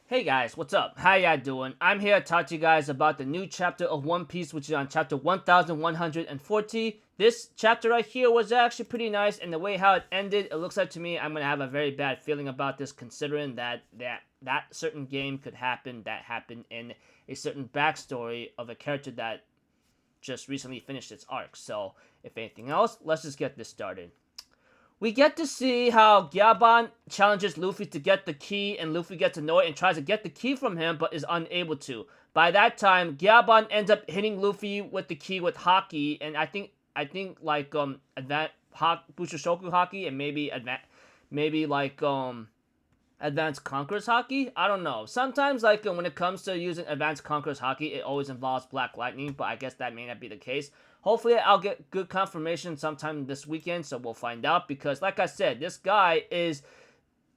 Hey guys, what's up? How y'all doing? I'm here to talk to you guys about the new chapter of One Piece, which is on chapter 1140. This chapter right here was actually pretty nice, and the way how it ended, it looks like to me I'm gonna have a very bad feeling about this, considering that certain game could happen that happened in a certain backstory of a character that just recently finished its arc. So, if anything else, let's just get this started. We get to see how Gyaban challenges Luffy to get the key, and Luffy gets annoyed and tries to get the key from him, but is unable to. By that time, Gyaban ends up hitting Luffy with the key with Haki, and I think like advanced Bushoshoku Haki, and maybe like Advanced Conqueror's Haki? I don't know. Sometimes, like, when it comes to using Advanced Conqueror's Haki, it always involves Black Lightning, but I guess that may not be the case. Hopefully, I'll get good confirmation sometime this weekend, so we'll find out, because, like I said, this guy is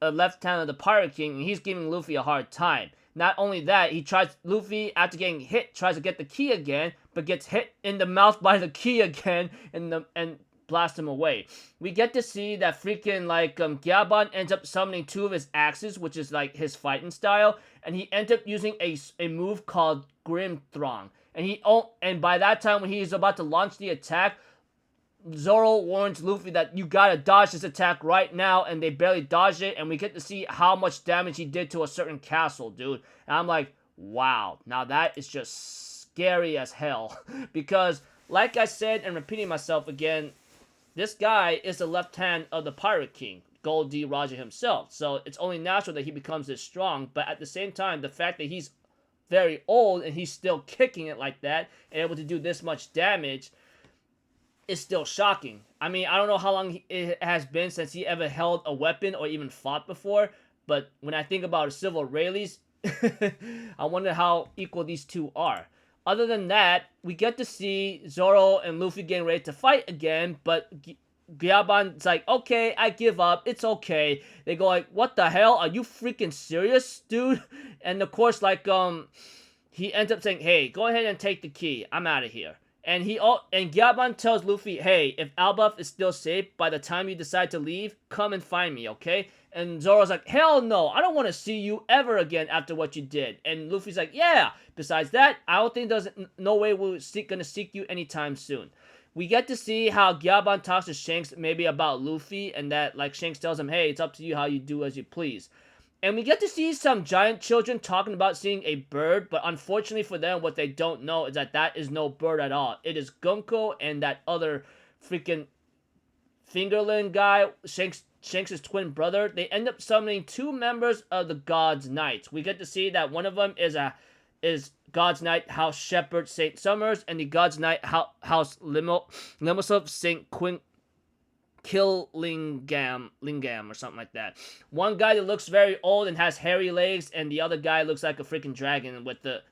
a left hand of the Pirate King, and he's giving Luffy a hard time. Not only that, Luffy, after getting hit, tries to get the key again, but gets hit in the mouth by the key again, and blast him away. We get to see that freaking Gabon ends up summoning two of his axes, which is like his fighting style, and he ends up using a move called Grim Throng. And by that time when he is about to launch the attack, Zoro warns Luffy that you gotta dodge this attack right now, and they barely dodge it, and we get to see how much damage he did to a certain castle, dude. And I'm like, wow, now that is just scary as hell. Because, like I said, and repeating myself again, this guy is the left hand of the Pirate King, Gold D. Roger himself. So it's only natural that he becomes this strong. But at the same time, the fact that he's very old and he's still kicking it like that and able to do this much damage is still shocking. I mean, I don't know how long it has been since he ever held a weapon or even fought before. But when I think about Civil Rayleighs, I wonder how equal these two are. Other than that, we get to see Zoro and Luffy getting ready to fight again, but Gyaban's like, okay, I give up, it's okay. They go like, what the hell, are you freaking serious, dude? And of course, he ends up saying, hey, go ahead and take the key, I'm out of here. And Gyaban tells Luffy, hey, if Albuff is still safe, by the time you decide to leave, come and find me, okay? And Zoro's like, hell no, I don't want to see you ever again after what you did. And Luffy's like, yeah, besides that, I don't think there's no way we're gonna seek you anytime soon. We get to see how Gyaban talks to Shanks maybe about Luffy, and that, like, Shanks tells him, hey, it's up to you how you do as you please. And we get to see some giant children talking about seeing a bird, but unfortunately for them, what they don't know is that is no bird at all. It is Gunko and that other freaking Fingerling guy, Shanks' twin brother. They end up summoning two members of the God's Knights. We get to see that one of them is God's Knight House Shepherd Saint Summers, and the God's Knight House Limosov Saint Quin Lingam or something like that. One guy that looks very old and has hairy legs, and the other guy looks like a freaking dragon with the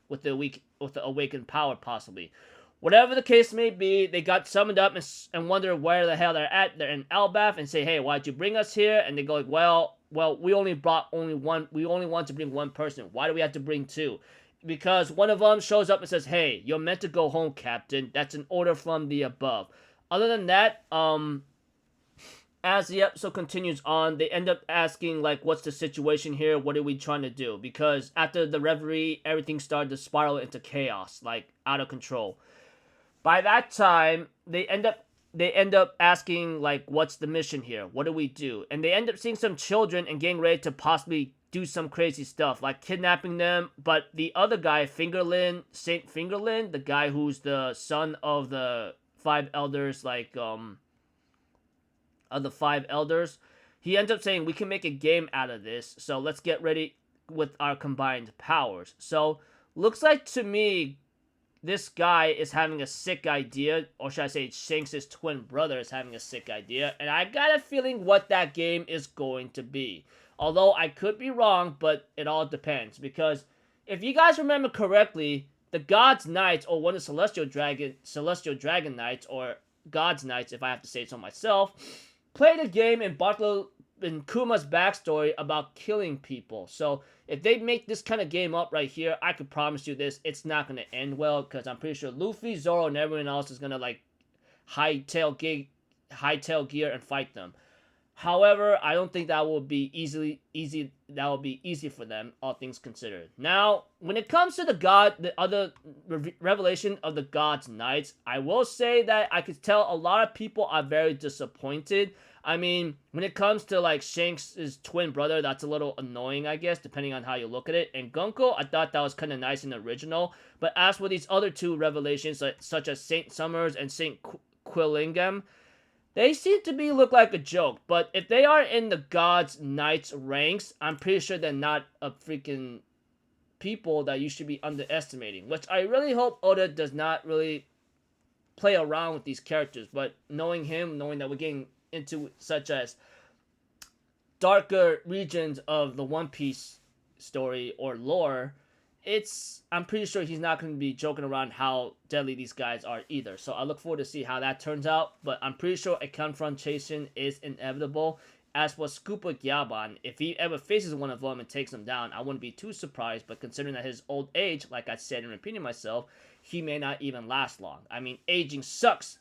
awakened power, possibly. Whatever the case may be, they got summoned up and wonder where the hell they're at. They're in Elbaf and say, hey, why'd you bring us here? And they go like, well, we only brought only one. We only want to bring one person. Why do we have to bring two? Because one of them shows up and says, hey, you're meant to go home, Captain. That's an order from the above. Other than that, as the episode continues on, they end up asking, like, what's the situation here? What are we trying to do? Because after the reverie, everything started to spiral into chaos, like, out of control. By that time, they end up asking, like, what's the mission here? What do we do? And they end up seeing some children and getting ready to possibly do some crazy stuff, like kidnapping them. But the other guy, Saint Fingerlin, the guy who's the son of the five elders, of the five elders, he ends up saying, we can make a game out of this, so let's get ready with our combined powers. So, looks like to me, this guy is having a sick idea, or should I say Shanks' twin brother is having a sick idea, and I got a feeling what that game is going to be. Although I could be wrong, but it all depends, because if you guys remember correctly, the God's Knights, or one of the Celestial Dragon Knights, or God's Knights, if I have to say so myself, played a game in Kuma's backstory about killing people. So if they make this kind of game up right here, I could promise you this, it's not going to end well, because I'm pretty sure Luffy, Zoro, and everyone else is going to, like, hightail gear and fight them. However, I don't think that will be easy that will be easy for them, all things considered. Now, when it comes to the other revelation of the God's Knights, I will say that I could tell a lot of people are very disappointed. I mean, when it comes to, like, Shanks' twin brother, that's a little annoying, I guess, depending on how you look at it. And Gunko, I thought that was kind of nice and original. But as for these other two revelations, such as Saint Summers and Saint Quillingham, they seem to look like a joke. But if they are in the God's Knights ranks, I'm pretty sure they're not a freaking people that you should be underestimating. Which I really hope Oda does not really play around with these characters. But knowing him, knowing that we're getting into such as darker regions of the One Piece story or lore, I'm pretty sure he's not going to be joking around how deadly these guys are either. So I look forward to see how that turns out, but I'm pretty sure a confrontation is inevitable. As for Scuba Gyaban, if he ever faces one of them and takes them down, I wouldn't be too surprised, but considering that his old age, like I said and repeating myself, he may not even last long. I mean, aging sucks,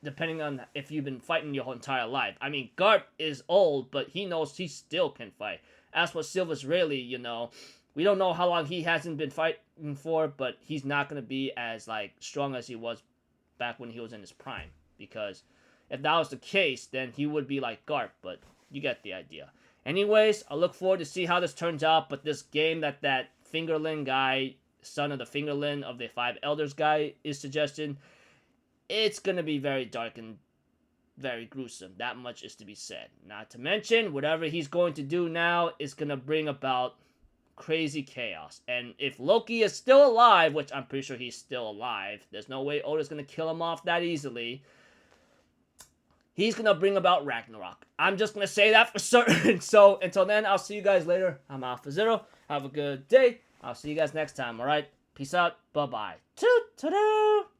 depending on if you've been fighting your whole entire life. I mean, Garp is old, but he knows he still can fight. As for Silvers Rayleigh, we don't know how long he hasn't been fighting for, but he's not going to be as, like, strong as he was back when he was in his prime. Because if that was the case, then he would be like Garp, but you get the idea. Anyways, I look forward to see how this turns out, but this game that Fingerling guy, son of the Fingerling of the Five Elders guy, is suggesting, it's going to be very dark and very gruesome. That much is to be said. Not to mention, whatever he's going to do now is going to bring about crazy chaos. And if Loki is still alive, which I'm pretty sure he's still alive, there's no way Oda's going to kill him off that easily, he's going to bring about Ragnarok. I'm just going to say that for certain. So, until then, I'll see you guys later. I'm Alpha Zero. Have a good day. I'll see you guys next time, alright? Peace out. Bye-bye. Toot-toot-toot.